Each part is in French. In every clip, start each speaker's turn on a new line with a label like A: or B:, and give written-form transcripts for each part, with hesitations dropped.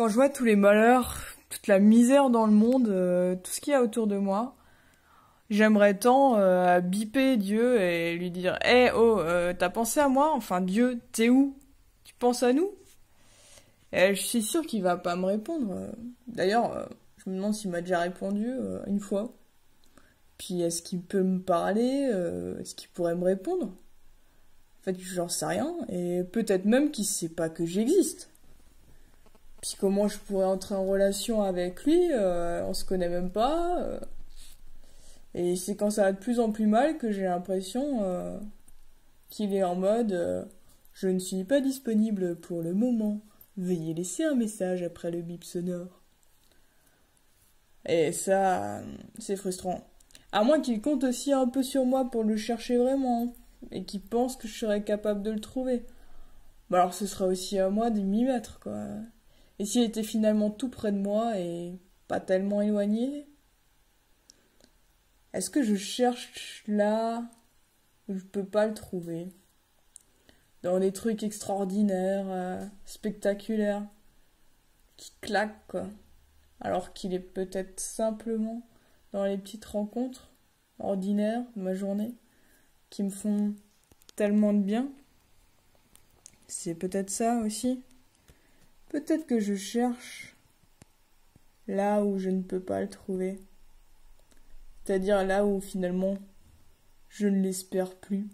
A: quand je vois tous les malheurs, toute la misère dans le monde, tout ce qu'il y a autour de moi, j'aimerais tant biper Dieu et lui dire « oh, t'as pensé à moi? Enfin, Dieu, t'es où? Tu penses à nous ?» Et je suis sûre qu'il va pas me répondre. D'ailleurs, je me demande s'il m'a déjà répondu une fois. Puis est-ce qu'il peut me parler? Est-ce qu'il pourrait me répondre? En fait, j'en sais rien. Et peut-être même qu'il sait pas que j'existe. Puis comment je pourrais entrer en relation avec lui? On se connaît même pas. Et c'est quand ça va de plus en plus mal que j'ai l'impression qu'il est en mode je ne suis pas disponible pour le moment. Veuillez laisser un message après le bip sonore. Et ça, c'est frustrant. À moins qu'il compte aussi un peu sur moi pour le chercher vraiment, et qu'il pense que je serais capable de le trouver. Bah alors ce sera aussi à moi de m'y mettre, quoi. Et s'il était finalement tout près de moi et pas tellement éloigné, est-ce que je cherche là où je peux pas le trouver? Dans des trucs extraordinaires, spectaculaires, qui claquent, quoi. Alors qu'il est peut-être simplement dans les petites rencontres ordinaires de ma journée qui me font tellement de bien. C'est peut-être ça aussi. Peut-être que je cherche là où je ne peux pas le trouver. C'est-à-dire là où finalement je ne l'espère plus.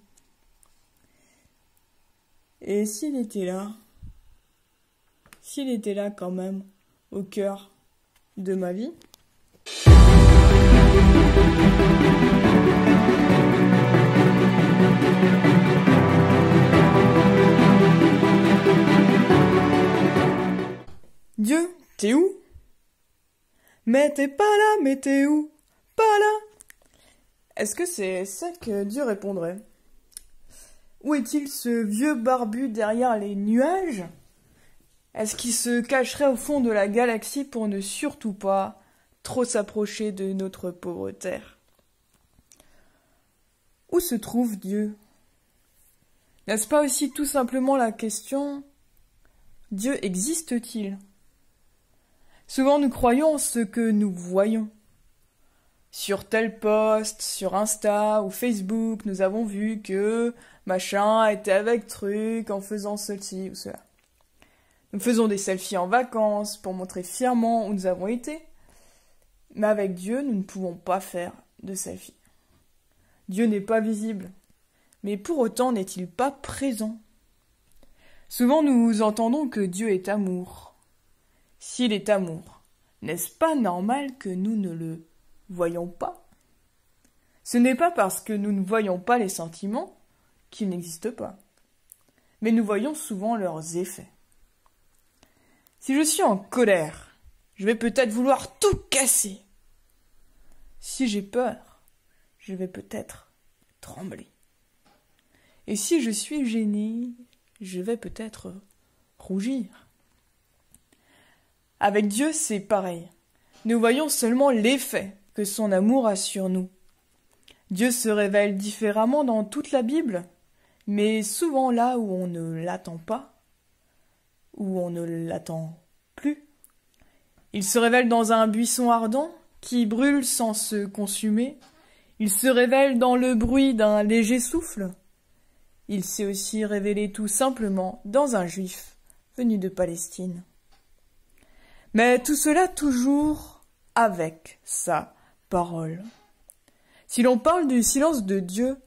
A: Et s'il était là quand même, au cœur de ma vie, Dieu, t'es où? Mais t'es pas là, mais t'es où? Pas là. Est-ce que c'est ça que Dieu répondrait? Où est-il ce vieux barbu derrière les nuages? Est-ce qu'il se cacherait au fond de la galaxie pour ne surtout pas trop s'approcher de notre pauvre terre? Où se trouve Dieu? N'est-ce pas aussi tout simplement la question « Dieu existe-t-il » Souvent nous croyons en ce que nous voyons. Sur tel post, sur Insta ou Facebook, nous avons vu que machin était avec truc en faisant ceci ou cela. Nous faisons des selfies en vacances pour montrer fièrement où nous avons été. Mais avec Dieu, nous ne pouvons pas faire de selfies. Dieu n'est pas visible. Mais pour autant, n'est-il pas présent? Souvent, nous entendons que Dieu est amour. S'il est amour, n'est-ce pas normal que nous ne le voyons pas? Ce n'est pas parce que nous ne voyons pas les sentiments qu'ils n'existent pas. Mais nous voyons souvent leurs effets. Si je suis en colère, je vais peut-être vouloir tout casser. Si j'ai peur, je vais peut-être trembler. Et si je suis gêné, je vais peut-être rougir. Avec Dieu, c'est pareil. Nous voyons seulement l'effet que son amour a sur nous. Dieu se révèle différemment dans toute la Bible, mais souvent là où on ne l'attend pas, où on ne l'attend plus. Il se révèle dans un buisson ardent qui brûle sans se consumer. Il se révèle dans le bruit d'un léger souffle. Il s'est aussi révélé tout simplement dans un juif venu de Palestine. Mais tout cela toujours avec sa parole. Si l'on parle du silence de Dieu,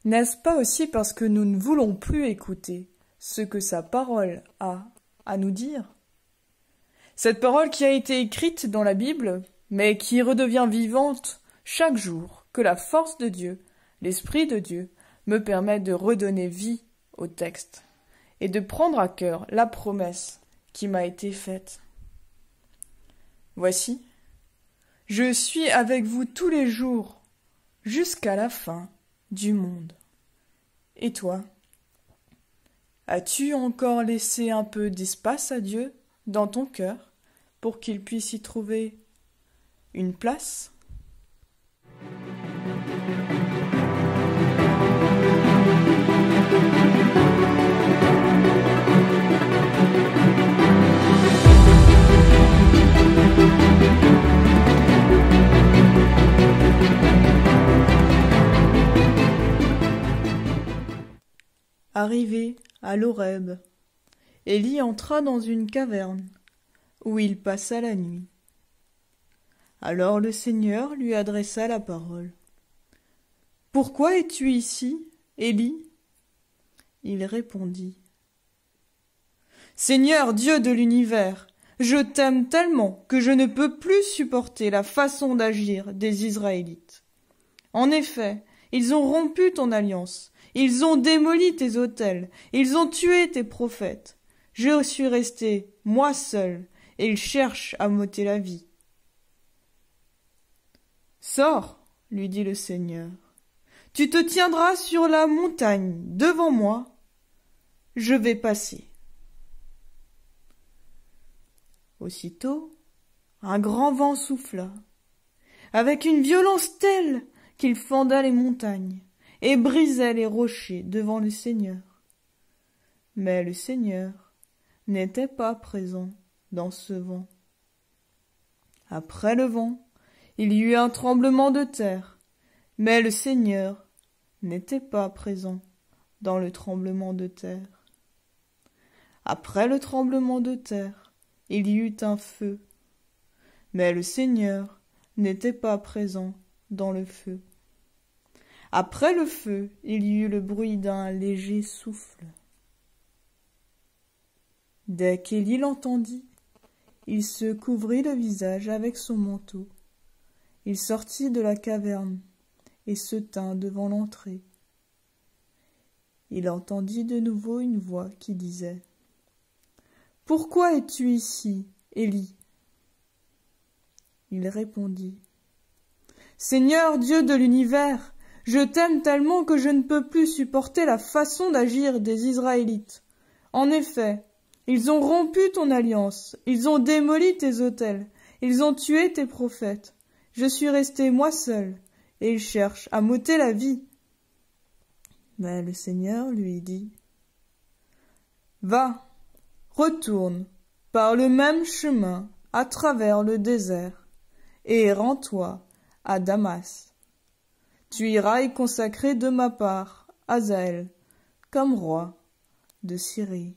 A: n'est-ce pas aussi parce que nous ne voulons plus écouter ce que sa parole a à nous dire? Cette parole qui a été écrite dans la Bible, mais qui redevient vivante chaque jour, que la force de Dieu, l'Esprit de Dieu, me permet de redonner vie au texte et de prendre à cœur la promesse qui m'a été faite. Voici, je suis avec vous tous les jours, jusqu'à la fin du monde. Et toi, as-tu encore laissé un peu d'espace à Dieu dans ton cœur pour qu'il puisse y trouver une place ? Arrivé à l'Horeb, Élie entra dans une caverne, où il passa la nuit. Alors le Seigneur lui adressa la parole. « Pourquoi es-tu ici, Élie » Il répondit. « Seigneur Dieu de l'univers, je t'aime tellement que je ne peux plus supporter la façon d'agir des Israélites. En effet, ils ont rompu ton alliance, ils ont démoli tes autels, ils ont tué tes prophètes. Je suis resté, moi seul, et ils cherchent à m'ôter la vie. »« Sors, lui dit le Seigneur. Tu te tiendras sur la montagne devant moi. Je vais passer. » Aussitôt, un grand vent souffla, avec une violence telle qu'il fenda les montagnes et brisait les rochers devant le Seigneur. Mais le Seigneur n'était pas présent dans ce vent. Après le vent, il y eut un tremblement de terre, mais le Seigneur n'était pas présent dans le tremblement de terre. Après le tremblement de terre, il y eut un feu, mais le Seigneur n'était pas présent dans le feu. Après le feu, il y eut le bruit d'un léger souffle. Dès qu'Élie l'entendit, il se couvrit le visage avec son manteau. Il sortit de la caverne et se tint devant l'entrée. Il entendit de nouveau une voix qui disait « Pourquoi es-tu ici, Élie » Il répondit « Seigneur Dieu de l'univers, je t'aime tellement que je ne peux plus supporter la façon d'agir des Israélites. En effet, ils ont rompu ton alliance, ils ont démoli tes autels, ils ont tué tes prophètes. Je suis resté moi seul, et ils cherchent à m'ôter la vie. » Mais le Seigneur lui dit « Va, retourne par le même chemin à travers le désert, et rends-toi à Damas. Tu iras y consacrer de ma part Hazaël comme roi de Syrie. »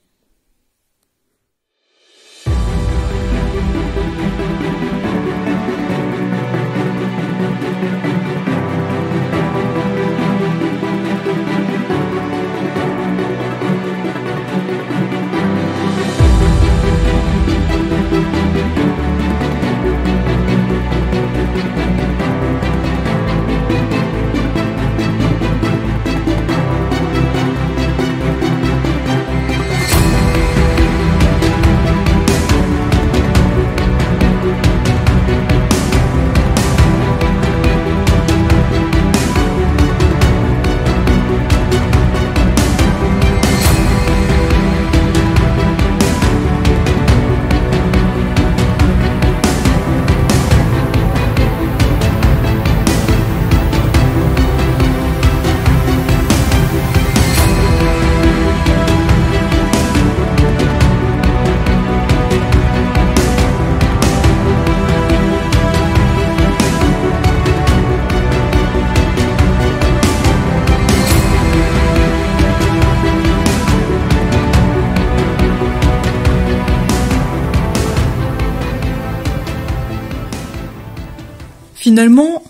A: Finalement,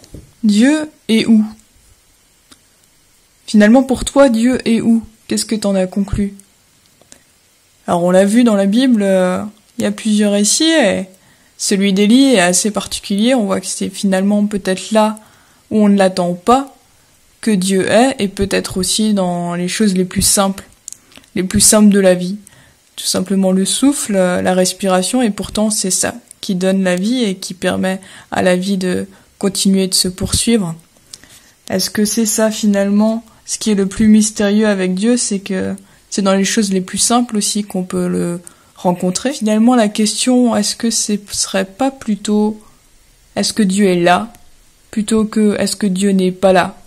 A: Dieu est où? Finalement, pour toi, Dieu est où? Qu'est-ce que t'en as conclu? Alors, on l'a vu dans la Bible, il y a plusieurs récits, et celui d'Élie est assez particulier. On voit que c'est finalement peut-être là où on ne l'attend pas que Dieu est, et peut-être aussi dans les choses les plus simples de la vie. Tout simplement le souffle, la respiration, et pourtant c'est ça qui donne la vie et qui permet à la vie de continuer de se poursuivre. Est-ce que c'est ça finalement, ce qui est le plus mystérieux avec Dieu, c'est que c'est dans les choses les plus simples aussi qu'on peut le rencontrer. Finalement, la question, est-ce que ce serait pas plutôt, est-ce que Dieu est là, plutôt que est-ce que Dieu n'est pas là?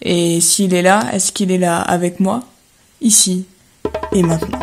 A: Et s'il est là, est-ce qu'il est là avec moi, ici et maintenant?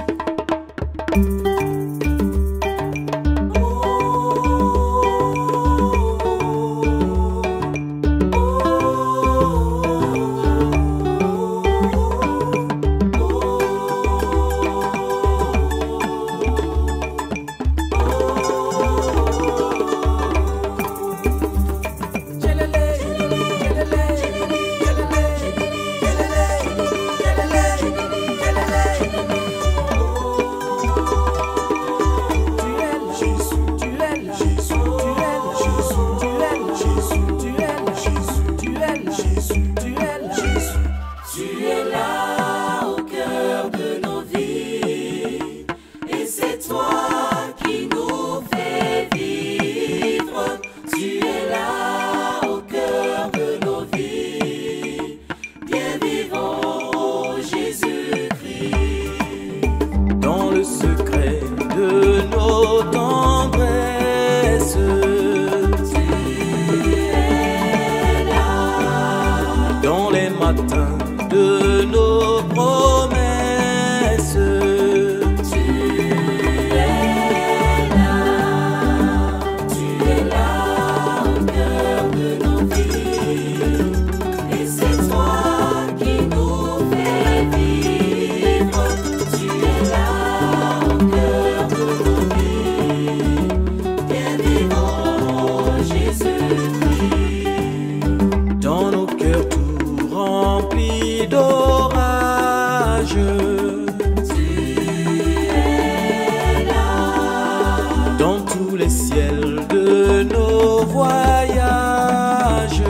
B: Dans tous les ciels de nos voyages,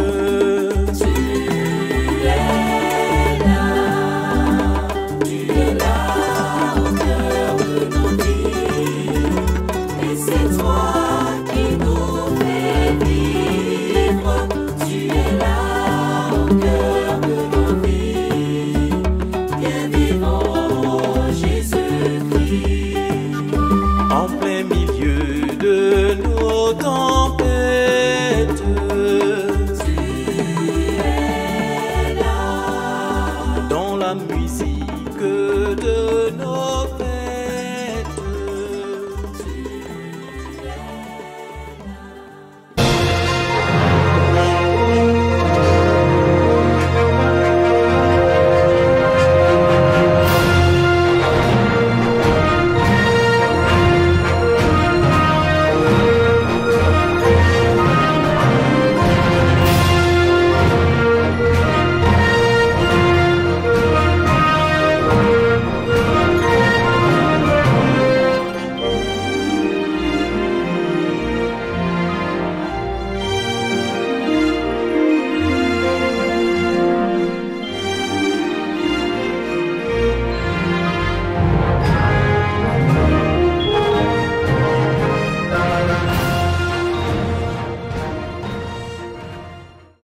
B: tu es là au cœur de nos vies, et c'est toi qui nous fais vivre. Tu es là au cœur de nos vies, bien vivant Jésus-Christ, en plein milieu de nos tempêtes. Tu es là dans la musique de nos